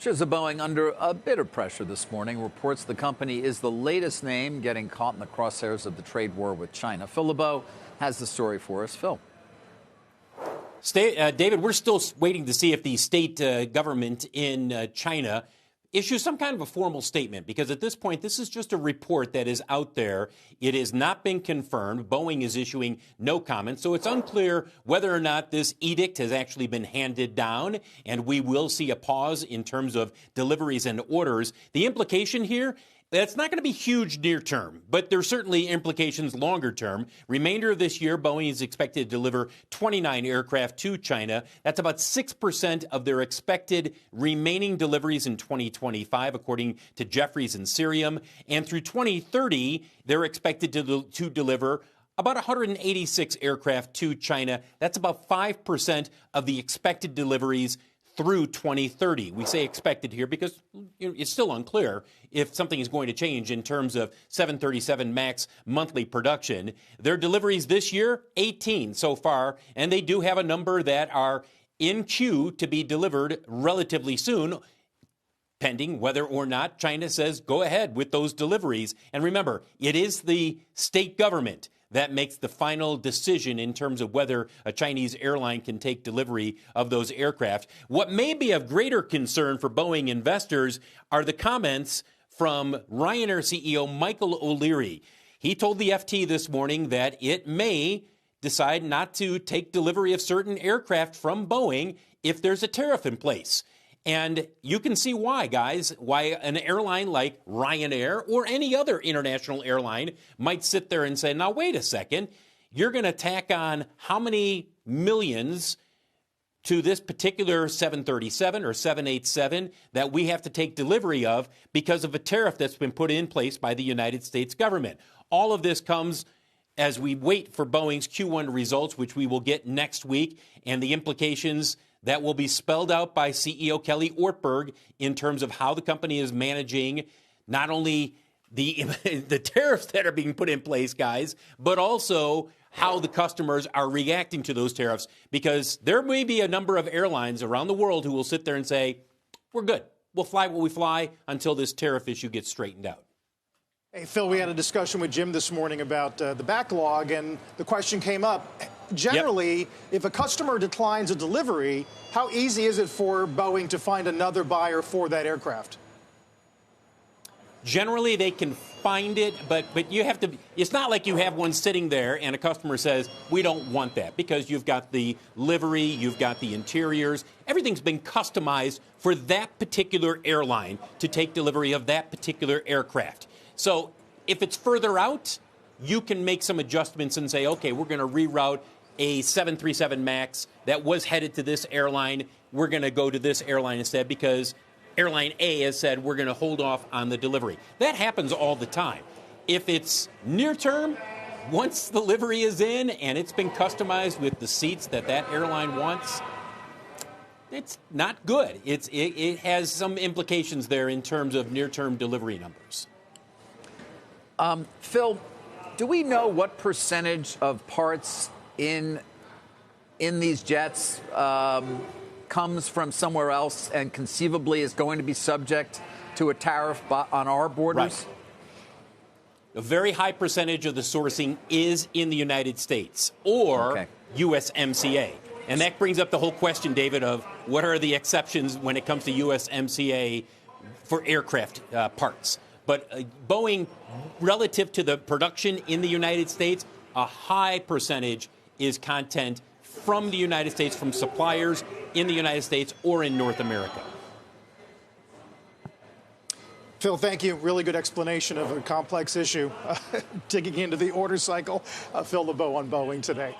Shares of Boeing under a bit of pressure this morning. Reports the company is the latest name getting caught in the crosshairs of the trade war with China. Phil LeBeau has the story for us. Phil. David, we're still waiting to see if the state government in China issues some kind of a formal statement, because at this point, this is just a report that is out there. It has not been confirmed. Boeing is issuing no comment, so it's unclear whether or not this edict has actually been handed down, and we will see a pause in terms of deliveries and orders. The implication here, that's not going to be huge near term, but there's certainly implications longer term. Remainder of this year, Boeing is expected to deliver 29 aircraft to China. That's about 6% of their expected remaining deliveries in 2025, according to Jefferies and Cirium. And through 2030, they're expected to deliver about 186 aircraft to China. That's about 5% of the expected deliveries through 2030. We say expected here because it's still unclear if something is going to change in terms of 737 MAX monthly production. Their deliveries this year, 18 so far, and they do have a number that are in queue to be delivered relatively soon, pending whether or not China says go ahead with those deliveries. And remember, it is the state government that makes the final decision in terms of whether a Chinese airline can take delivery of those aircraft. What may be of greater concern for Boeing investors are the comments from Ryanair CEO Michael O'Leary. He told the FT this morning that it may decide not to take delivery of certain aircraft from Boeing if there's a tariff in place. And you can see why, guys, why an airline like Ryanair or any other international airline might sit there and say, now, wait a second, you're going to tack on how many millions to this particular 737 or 787 that we have to take delivery of because of a tariff that's been put in place by the United States government. All of this comes as we wait for Boeing's Q1 results, which we will get next week, and the implications that will be spelled out by CEO Kelly Ortberg in terms of how the company is managing not only the tariffs that are being put in place, guys, but also how the customers are reacting to those tariffs, because there may be a number of airlines around the world who will sit there and say, we're good. We'll fly what we fly until this tariff issue gets straightened out. Hey, Phil, we had a discussion with Jim this morning about the backlog, and the question came up. Generally, if a customer declines a delivery, how easy is it for Boeing to find another buyer for that aircraft? Generally, they can find it, but you have to. It's not like you have one sitting there and a customer says, we don't want that, because you've got the livery, you've got the interiors. Everything's been customized for that particular airline to take delivery of that particular aircraft. So if it's further out, you can make some adjustments and say, okay, we're going to reroute a 737 MAX that was headed to this airline. We're going to go to this airline instead because Airline A has said we're going to hold off on the delivery. That happens all the time. If it's near term, once the livery is in and it's been customized with the seats that airline wants, it's not good. It has some implications there in terms of near-term delivery numbers. Phil, do we know what percentage of parts in these jets comes from somewhere else and conceivably is going to be subject to a tariff on our borders? Right. A very high percentage of the sourcing is in the United States or USMCA. And that brings up the whole question, David, of what are the exceptions when it comes to USMCA for aircraft parts. But Boeing, relative to the production in the United States, a high percentage is content from the United States, from suppliers in the United States or in North America. Phil, thank you. Really good explanation of a complex issue. Digging into the order cycle. Phil LeBeau on Boeing today.